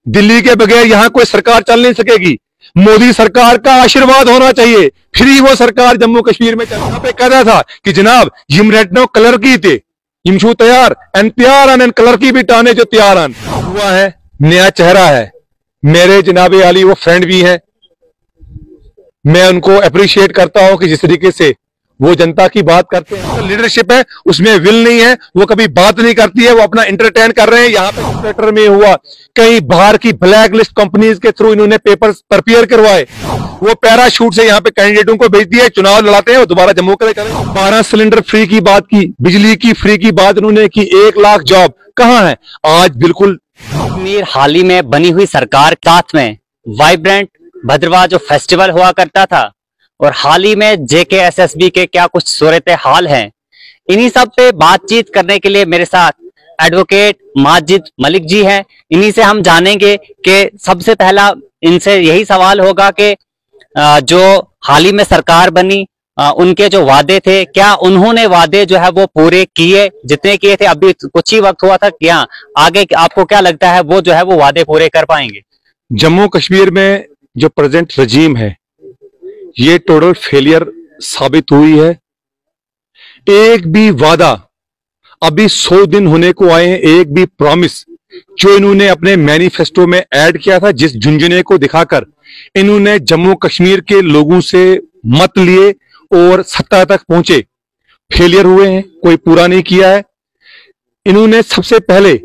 दिल्ली के बगैर यहां कोई सरकार चल नहीं सकेगी। मोदी सरकार का आशीर्वाद होना चाहिए, फिर ही वो सरकार जम्मू कश्मीर में चलना पे कह रहा था कि जनाब यम रेटनो कलर की थे यमशू तैयार एन प्यार एन कलर की भी टाने जो तैयार आन हुआ है। नया चेहरा है, मेरे जनाबे आली वो फ्रेंड भी हैं, मैं उनको अप्रिशिएट करता हूं कि जिस तरीके से वो जनता की बात करते हैं। तो लीडरशिप है, उसमें विल नहीं है, वो कभी बात नहीं करती है, वो अपना एंटरटेन कर रहे हैं। यहाँ पे सेक्टर में हुआ, कई बाहर की ब्लैक लिस्ट कंपनीज के थ्रू इन्होंने पेपर्स प्रिपेयर करवाए, वो पैराशूट से यहाँ पे कैंडिडेटों को भेज दिया, चुनाव लड़ाते हैं, वो दोबारा जम्मू के लिए चले। 12 सिलेंडर फ्री की बात की, बिजली की फ्री की बात उन्होंने की, 1 लाख जॉब कहाँ है आज? बिल्कुल हाल ही में बनी हुई सरकार साथ में वाइब्रेंट भद्रवाह जो फेस्टिवल हुआ करता था और हाल ही में JKSSB के क्या कुछ सूरत हाल हैं, इन्हीं सब पे बातचीत करने के लिए मेरे साथ एडवोकेट माजिद मलिक जी हैं। इन्हीं से हम जानेंगे कि सबसे पहला इनसे यही सवाल होगा कि जो हाल ही में सरकार बनी, उनके जो वादे थे, क्या उन्होंने वादे जो है वो पूरे किए? जितने किए थे अभी कुछ ही वक्त हुआ था, क्या आगे आपको क्या लगता है वो जो है वो वादे पूरे कर पाएंगे? जम्मू कश्मीर में जो प्रेजेंट रजीम है ये टोटल फेलियर साबित हुई है। एक भी वादा, अभी 100 दिन होने को आए हैं, एक भी प्रॉमिस जो इन्होंने अपने मैनिफेस्टो में ऐड किया था, जिस झुंझुने को दिखाकर इन्होंने जम्मू कश्मीर के लोगों से मत लिए और सत्ता तक पहुंचे, फेलियर हुए हैं, कोई पूरा नहीं किया है। इन्होंने सबसे पहले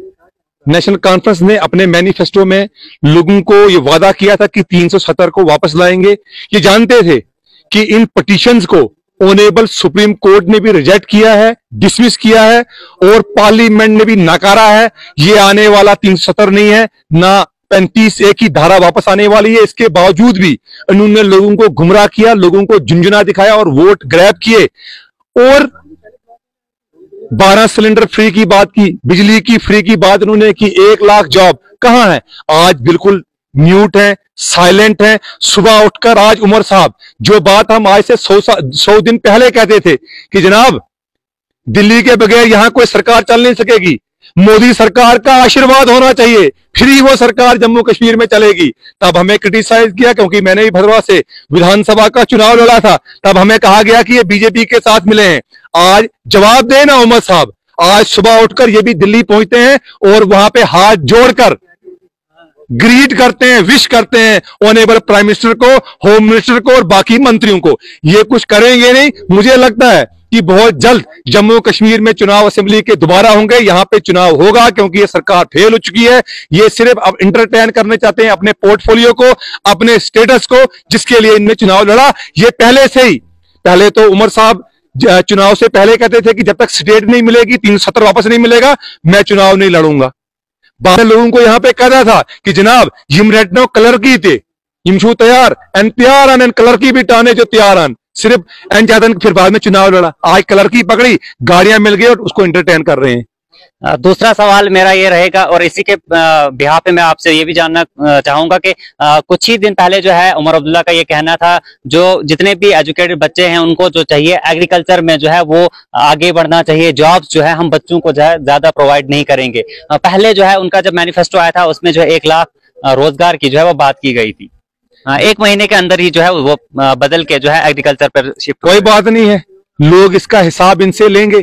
नेशनल कॉन्फ्रेंस ने अपने मैनिफेस्टो में लोगों को यह वादा किया था कि 370 को वापस लाएंगे। ये जानते थे कि इन पिटीशंस को ऑनरेबल सुप्रीम कोर्ट ने भी रिजेक्ट किया है, डिसमिस किया है और पार्लियामेंट ने भी नकारा है। ये आने वाला 370 नहीं है ना 35A की धारा वापस आने वाली है। इसके बावजूद भी इन्होंने लोगों को गुमराह किया, लोगों को झुंझुना दिखाया और वोट ग्रैब किए। और 12 सिलेंडर फ्री की बात की, बिजली की फ्री की बात उन्होंने की, 1 लाख जॉब कहां है? आज बिल्कुल म्यूट है, साइलेंट है। सुबह उठकर आज उमर साहब जो बात हम आज से 100 दिन पहले कहते थे कि जनाब दिल्ली के बगैर यहां कोई सरकार चल नहीं सकेगी, मोदी सरकार का आशीर्वाद होना चाहिए, फिर ही वो सरकार जम्मू कश्मीर में चलेगी। तब हमें क्रिटिसाइज किया, क्योंकि मैंने भी भद्रवाह से विधानसभा का चुनाव लड़ा था, तब हमें कहा गया कि ये बीजेपी के साथ मिले हैं। आज जवाब देना उमर साहब, आज सुबह उठकर ये भी दिल्ली पहुंचते हैं और वहां पे हाथ जोड़कर ग्रीट करते हैं, विश करते हैं ऑनरेबल प्राइम मिनिस्टर को, होम मिनिस्टर को और बाकी मंत्रियों को। ये कुछ करेंगे नहीं। मुझे लगता है कि बहुत जल्द जम्मू कश्मीर में चुनाव असेंबली के दोबारा होंगे, यहां पे चुनाव होगा, क्योंकि ये सरकार फेल हो चुकी है। ये सिर्फ अब इंटरटेन करने चाहते हैं अपने पोर्टफोलियो को, अपने स्टेटस को, जिसके लिए इनने चुनाव लड़ा। ये पहले से ही, पहले तो उमर साहब चुनाव से पहले कहते थे कि जब तक स्टेट नहीं मिलेगी, 370 वापस नहीं मिलेगा, मैं चुनाव नहीं लड़ूंगा। बाद लोगों को यहां पे कह रहा था कि जनाब यम रेटनो कलर की थे यमशू तैयार एन प्यार एन कलर की भी टाने जो तैयार आन, सिर्फ एन ज्यादा, फिर बाद में चुनाव लड़ा। आज कलर की पकड़ी, गाड़ियां मिल गई और उसको एंटरटेन कर रहे हैं। दूसरा सवाल मेरा ये रहेगा और इसी के बिहाफ पे मैं आपसे ये भी जानना चाहूंगा कि कुछ ही दिन पहले जो है उमर अब्दुल्ला का ये कहना था, जो जितने भी एजुकेटेड बच्चे हैं उनको जो चाहिए एग्रीकल्चर में जो है वो आगे बढ़ना चाहिए, जॉब्स जो है हम बच्चों को जो है ज्यादा प्रोवाइड नहीं करेंगे। पहले जो है उनका जब मैनिफेस्टो आया था उसमें जो है 1 लाख रोजगार की जो है वो बात की गई थी। 1 महीने के अंदर ही जो है वो बदल के जो है एग्रीकल्चर पर शिफ्ट। कोई बात नहीं है, लोग इसका हिसाब इनसे लेंगे,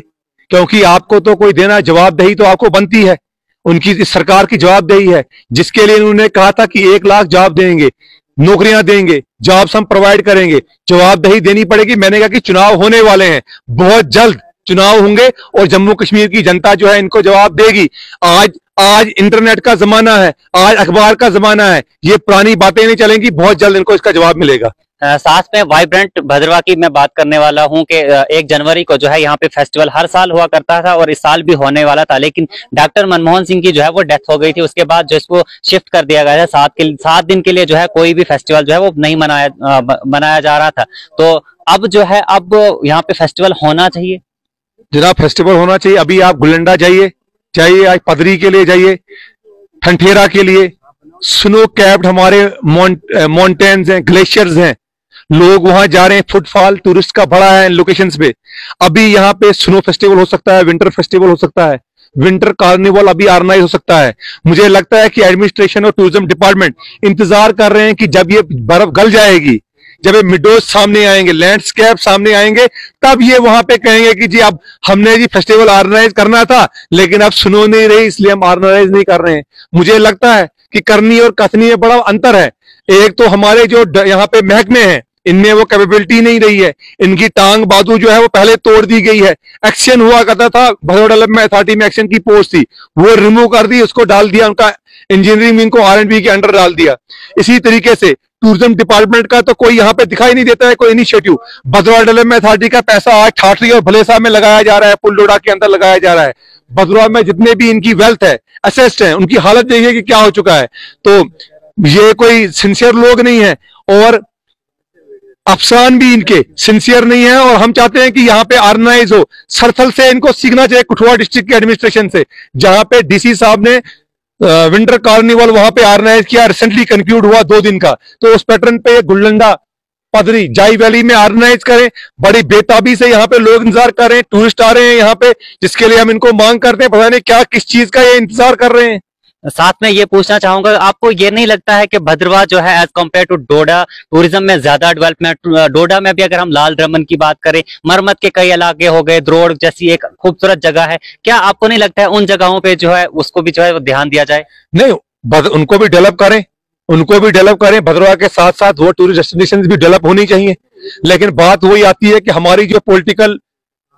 क्योंकि आपको तो कोई देना जवाबदेही तो आपको बनती है, उनकी इस सरकार की जवाबदेही है, जिसके लिए उन्होंने कहा था कि 1 लाख जॉब देंगे, नौकरियां देंगे, जॉब्स हम प्रोवाइड करेंगे, जवाबदेही देनी पड़ेगी। मैंने कहा कि चुनाव होने वाले हैं, बहुत जल्द चुनाव होंगे और जम्मू कश्मीर की जनता जो है इनको जवाब देगी। आज इंटरनेट का जमाना है, आज अखबार का जमाना है, ये पुरानी बातें नहीं चलेंगी, बहुत जल्द इनको इसका जवाब मिलेगा। साथ में वाइब्रेंट भद्रवाह की मैं बात करने वाला हूं कि 1 जनवरी को जो है यहाँ पे फेस्टिवल हर साल हुआ करता था और इस साल भी होने वाला था, लेकिन डॉक्टर मनमोहन सिंह की जो है वो डेथ हो गई थी। उसके बाद जो इसको शिफ्ट कर दिया गया था, 7 दिन के लिए जो है कोई भी फेस्टिवल जो है वो नहीं मनाया जा रहा था। तो अब जो है अब यहाँ पे फेस्टिवल होना चाहिए। जनाब फेस्टिवल होना चाहिए। अभी आप गुलंडा जाइए, आज पदरी के लिए जाइए, ठंठेरा के लिए, स्नो कैप्ड हमारे माउंटेन्स हैं, ग्लेशियर्स हैं, लोग वहां जा रहे हैं, फुटफॉल टूरिस्ट का बड़ा है लोकेशंस पे। अभी यहाँ पे स्नो फेस्टिवल हो सकता है, विंटर फेस्टिवल हो सकता है, विंटर कार्निवल अभी ऑर्गेनाइज हो सकता है। मुझे लगता है कि एडमिनिस्ट्रेशन और टूरिज्म डिपार्टमेंट इंतजार कर रहे हैं कि जब ये बर्फ गल जाएगी, जब ये मिडोज सामने आएंगे, लैंडस्केप सामने आएंगे, तब ये वहां पे कहेंगे कि जी अब हमने जी फेस्टिवल ऑर्गेनाइज करना था लेकिन अब सुनो नहीं रही इसलिए हम ऑर्गेनाइज नहीं कर रहे हैं। मुझे लगता है कि करनी और कथनी में बड़ा अंतर है। एक तो हमारे जो यहाँ पे महकमे हैं इनमें वो कैपेबिलिटी नहीं रही है, इनकी टांग बाजू जो है वो पहले तोड़ दी गई है। एक्शन हुआ करता था, भद्रवाह डेवलपमेंट अथॉरिटी में एक्शन की पोस्ट थी, वो रिमूव कर दी, उसको डाल दिया, उनका इंजीनियरिंग विंग को R&B के अंडर डाल दिया। इसी तरीके से टूरिज्म डिपार्टमेंट का तो कोई यहाँ पे दिखाई नहीं देता है कोई इनिशिएटिव। भद्रवाह डेवलपमेंट अथॉरिटी का पैसा आज ठाठरी और भलेसा में लगाया जा रहा है, पुलडोडा के अंदर लगाया जा रहा है। भद्रवाह में जितने भी इनकी वेल्थ है, असेस्ट है, उनकी हालत देखिए कि क्या हो चुका है। तो ये कोई सिंसियर लोग नहीं है और अफसान भी इनके सिंसियर नहीं है, और हम चाहते हैं कि यहाँ पे ऑर्गेनाइज हो। सरथल से इनको सीखना चाहिए, कठुआ डिस्ट्रिक्ट के एडमिनिस्ट्रेशन से, जहां पे डीसी साहब ने विंटर कार्निवल वहां पे ऑर्गेनाइज किया, रिसेंटली कंक्लूड हुआ 2 दिन का। तो उस पैटर्न पे गुलडंडा, पदरी, जाई वैली में ऑर्गेनाइज करें। बड़ी बेताबी से यहाँ पे लोग इंतजार कर रहे हैं, टूरिस्ट आ रहे हैं यहाँ पे, जिसके लिए हम इनको मांग करते हैं, पता नहीं क्या किस चीज का ये इंतजार कर रहे हैं। साथ में ये पूछना चाहूंगा, आपको ये नहीं लगता है कि भद्रवाह जो है as compare to Doda tourism में ज्यादा डेवलपमेंट, डोडा में भी अगर हम लाल दमन की बात करें, मरमत के कई इलाके हो गए, द्रोड़ जैसी एक खूबसूरत जगह है, क्या आपको नहीं लगता है उन जगहों पे जो है उसको भी जो है ध्यान दिया जाए? नहीं, उनको भी डेवलप करें, उनको भी डेवलप करें। भद्रवाह के साथ साथ वो टूरिस्ट डेस्टिनेशन भी डेवलप होनी चाहिए। लेकिन बात वही आती है कि हमारी जो पॉलिटिकल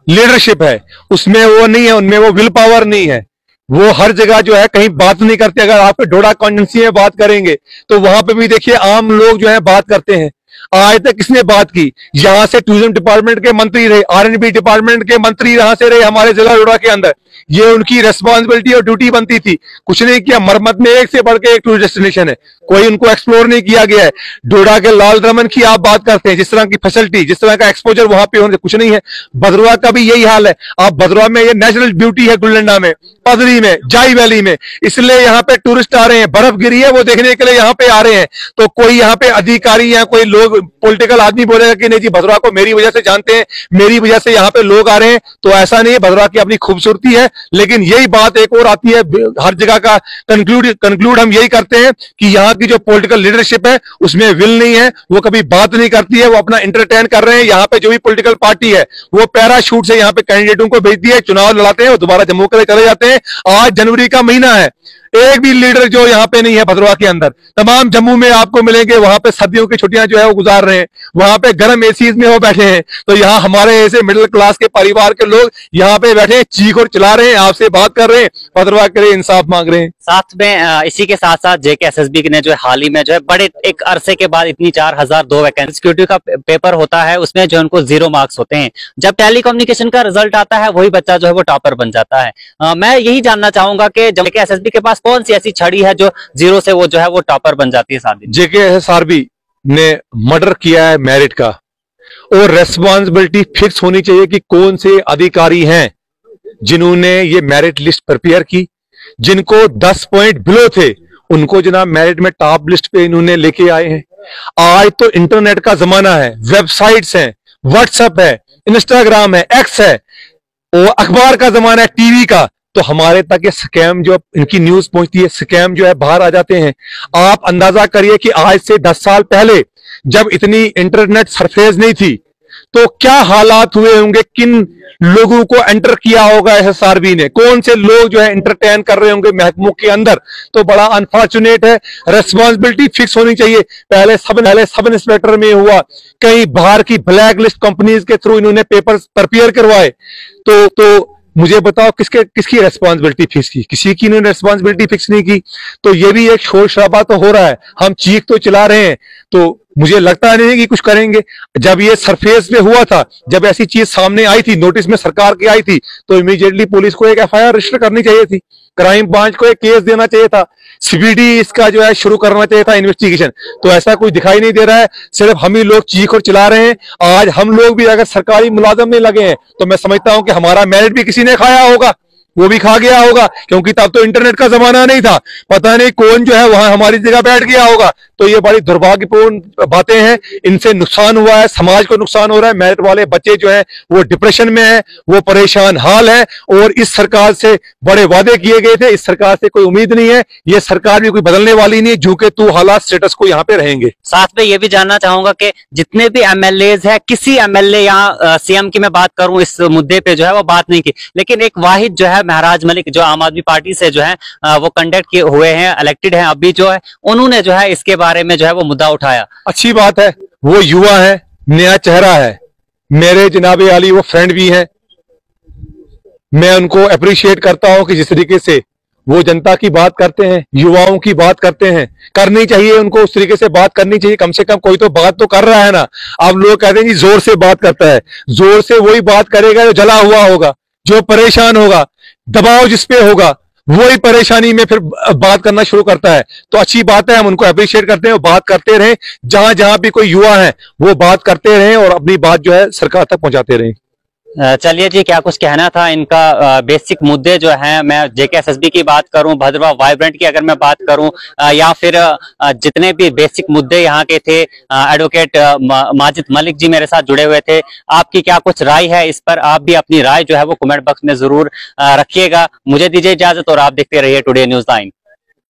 लीडरशिप है उसमें वो नहीं है, उनमें वो विल पावर नहीं है। वो हर जगह जो है कहीं बात नहीं करते। अगर आपके डोडा कॉन्स्टिट्यूंसी में बात करेंगे तो वहां पे भी देखिए आम लोग जो है बात करते हैं। आज तक किसने बात की? यहां से टूरिज्म डिपार्टमेंट के मंत्री रहे, R&B डिपार्टमेंट के मंत्री यहां से रहे हमारे जिला डोडा के अंदर। ये उनकी रेस्पॉन्सिबिलिटी और ड्यूटी बनती थी, कुछ नहीं किया। मरम्मत में एक से बढ़ के एक टूरिस्ट डेस्टिनेशन है, कोई उनको एक्सप्लोर नहीं किया गया है। डोडा के लाल दमन की आप बात करते हैं, जिस तरह की फैसिलिटी, जिस तरह का एक्सपोजर वहां पे होने कुछ नहीं है। भद्रवाह का भी यही हाल है। आप भद्रवाह में ये नेचुरल ब्यूटी है, गुलडंडा में, पदरी में, जाई वैली में, इसलिए यहाँ पे टूरिस्ट आ रहे हैं। बर्फ गिरी है वो देखने के लिए यहाँ पे आ रहे हैं। तो कोई यहाँ पे अधिकारी या कोई लोग पॉलिटिकल आदमी बोलेगा कि नहीं जी भद्रवाह को मेरी वजह से जानते हैं, मेरी वजह से यहाँ पे लोग आ रहे हैं, तो ऐसा नहीं है। भद्रवाह की अपनी खूबसूरती है, लेकिन यही बात एक और आती है, हर जगह का कंक्लूड हम यही करते हैं कि यहाँ की जो पॉलिटिकल लीडरशिप है उसमें विल नहीं है, वो कभी बात नहीं करती है, वो अपना एंटरटेन कर रहे हैं। यहाँ पे जो भी पॉलिटिकल पार्टी है वो पैराशूट से यहाँ पे कैंडिडेटों को भेजती है, चुनाव लड़ाते हैं, वो दोबारा जम्मू के लिए चले जाते हैं। आज जनवरी का महीना है, एक भी लीडर जो यहाँ पे नहीं है भद्रवाह के अंदर। तमाम जम्मू में आपको मिलेंगे, वहां पे सर्दियों की छुट्टियां जो है वो गुजार रहे हैं, वहां पे गर्म एसीज में वो बैठे हैं। तो यहाँ हमारे ऐसे मिडिल क्लास के परिवार के लोग यहाँ पे बैठे हैं, चीख और चिल्ला रहे हैं, आपसे बात कर रहे हैं, भद्रवाह के लिए इंसाफ मांग रहे हैं। साथ में इसी के साथ साथ JKSSB ने जो है हाल ही में जो है बड़े एक अरसे के बाद इतनी 4002 वैकेंसी, सिक्योरिटी का पेपर होता है, उसमें जो उनको 0 मार्क्स होते हैं। जब टेलीकम्युनिकेशन का रिजल्ट आता है वही बच्चा जो है वो टॉपर बन जाता है। मैं यही जानना चाहूंगा कि JKSSB के पास कौन सी ऐसी छड़ी है जो 0 से वो जो है वो टॉपर बन जाती है? साथ JKSSB ने मर्डर किया है मेरिट का, और रेस्पॉन्सिबिलिटी फिक्स होनी चाहिए कि कौन से अधिकारी हैं जिन्होंने ये मेरिट लिस्ट प्रिपेयर की। जिनको 10 पॉइंट बिलो थे उनको जनाब मेरिट में टॉप लिस्ट पे इन्होंने लेके आए हैं। आज तो इंटरनेट का जमाना है, वेबसाइट्स हैं, व्हाट्सएप है, इंस्टाग्राम है, एक्स है, और अखबार का जमाना है, टीवी का। तो हमारे तक ये स्कैम जो इनकी न्यूज पहुंचती है, स्कैम जो है बाहर आ जाते हैं। आप अंदाजा करिए कि आज से 10 साल पहले जब इतनी इंटरनेट सरफेस नहीं थी तो क्या हालात हुए होंगे, किन लोगों को एंटर किया होगा SSRB ने, कौन से लोग जो है एंटरटेन कर रहे होंगे महकमों के अंदर। तो बड़ा अनफॉर्चुनेट है, रेस्पॉन्सिबिलिटी फिक्स होनी चाहिए। पहले सब इंस्पेक्टर में हुआ, कहीं बाहर की ब्लैक लिस्ट कंपनीज के थ्रू इन्होंने पेपर प्रिपेयर करवाए। तो मुझे बताओ किसकी रेस्पॉन्सिबिलिटी फिक्स की? किसी की इन्होंने रेस्पॉन्सिबिलिटी फिक्स नहीं की। तो ये भी एक शोर शराबा तो हो रहा है, हम चीख तो चिल्ला रहे हैं, तो मुझे लगता नहीं कि कुछ करेंगे। जब ये सरफेस पे हुआ था, जब ऐसी चीज सामने आई थी, नोटिस में सरकार की आई थी, तो इमीडिएटली पुलिस को एक FIR रजिस्टर करनी चाहिए थी, क्राइम ब्रांच को एक केस देना चाहिए था, CBD इसका जो है शुरू करना चाहिए था इन्वेस्टिगेशन। तो ऐसा कुछ दिखाई नहीं दे रहा है, सिर्फ हम ही लोग चीख और चिल्ला रहे हैं। आज हम लोग भी अगर सरकारी मुलाजम में लगे हैं तो मैं समझता हूं कि हमारा मेरिट भी किसी ने खाया होगा। वो भी खा गया होगा, क्योंकि तब तो इंटरनेट का जमाना नहीं था। पता नहीं कौन जो है वहां हमारी जगह बैठ गया होगा। तो ये बड़ी दुर्भाग्यपूर्ण बातें हैं, इनसे नुकसान हुआ है, समाज को नुकसान हो रहा है। मेरिट वाले बच्चे जो है वो डिप्रेशन में है, वो परेशान हाल है। और इस सरकार से बड़े वादे किए गए थे, इस सरकार से कोई उम्मीद नहीं है, ये सरकार भी कोई बदलने वाली नहीं है, जो कि तू हालात स्टेटस को यहाँ पे रहेंगे। साथ में ये भी जानना चाहूंगा कि जितने भी एमएलए है, किसी एमएलए यहाँ सीएम की मैं बात करूं इस मुद्दे पे जो है वो बात नहीं की, लेकिन एक वाहिद जो है महराज मलिक जो आम आदमी पार्टी से जो है वो कंडक्ट किए हुए हैं, इलेक्टेड हैं अभी जो है, उन्होंने जो है इसके बारे में जो है वो मुद्दा उठाया। अच्छी बात है, वो युवा है, नया चेहरा है, मेरे जनाबे आली वो फ्रेंड भी हैं। मैं उनको अप्रिशिएट करता हूं कि जिस तरीके से वो जनता की बात करते हैं, युवाओं की बात करते हैं, करनी चाहिए उनको, उस तरीके से बात करनी चाहिए। कम से कम कोई तो बात तो कर रहा है ना। अब लोग कहते हैं जी जोर से बात करता है, जोर से वही बात करेगा जो जला हुआ होगा, जो परेशान होगा, दबाव जिसपे होगा, वही परेशानी में फिर बात करना शुरू करता है। तो अच्छी बात है, हम उनको अप्रिशिएट करते हैं, वो बात करते रहें, जहां जहां भी कोई युवा है वो बात करते रहें और अपनी बात जो है सरकार तक पहुंचाते रहें। चलिए जी, क्या कुछ कहना था इनका बेसिक मुद्दे जो हैं, मैं जेकेएसएसबी की बात करूं, भद्रवाह वाइब्रेंट की अगर मैं बात करूं, या फिर जितने भी बेसिक मुद्दे यहाँ के थे, एडवोकेट माजिद मलिक जी मेरे साथ जुड़े हुए थे। आपकी क्या कुछ राय है इस पर? आप भी अपनी राय जो है वो कमेंट बॉक्स में जरूर रखिएगा। मुझे दीजिए इजाजत और आप देखते रहिए टुडे न्यूज़ 9।